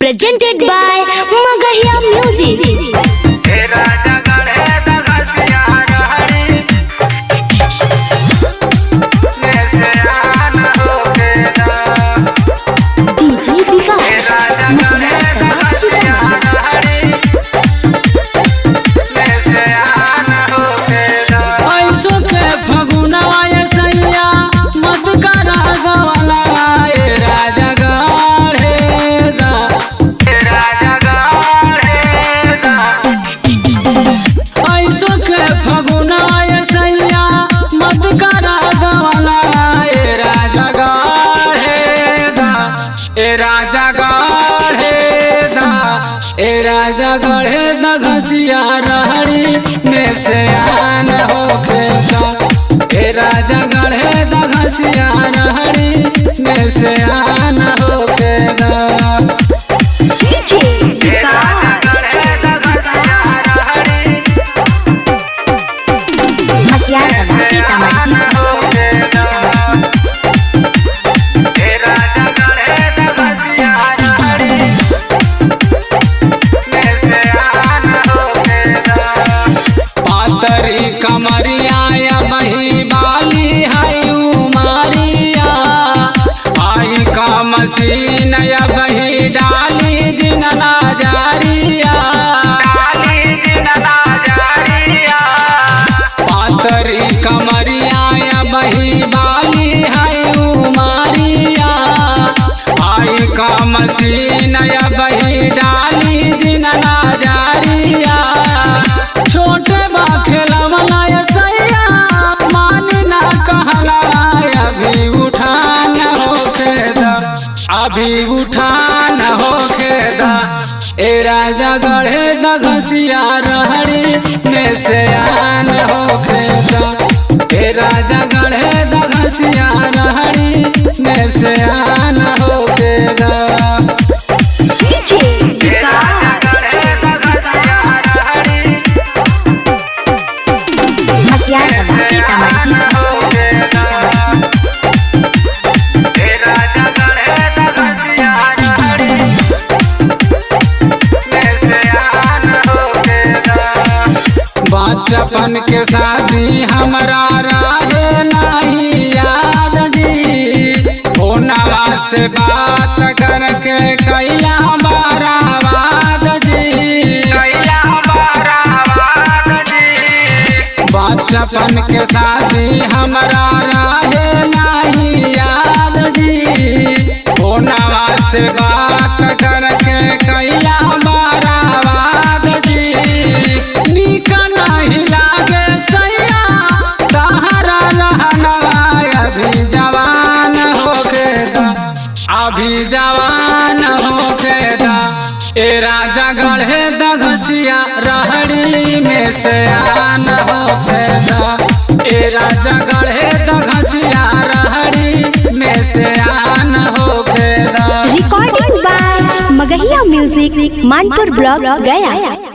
presented by Magahiya Music. DJ Vikas राजा गढ़े द घसिया रहड़ी में से आन होके ए राजा गढ़े द घसिया रहड़ी में से आन होके कमरिया बही बाली है उमारिया आई का मसीन बही डाली जिनना जारिया पातरी कमरिया बही बाली है उमारिया आई का मसीन बही डाली जिनना जारिया छोटे बा खेलवना सैया मान ना कहला अभी उठान होके दा अभी उठान होके दा ए राजा गढ़े द घसिया रहड़ी में से आन होके दा ए राजा गढ़े द घसिया रहड़ी में से आन होके दा बचपन के शादी हमरा रहे नहीं याद जी फोनवा से बात करके कैला बाराबाद जी बचपन के शादी हमरा रहे नहीं याद जी फोनवा से बात करके कैला बाराबाद जी निकना ही लागे सैया तहरा रहनवा अभी जवान होके दा अभी जवान होके दा ए राजा गढ़े द घसिया रहड़ी में से आन होके दा ए राजा गढ़े द घसिया रहड़ी में से आन होके दा recording by Magahiya Music, Manpur Block, Gaya.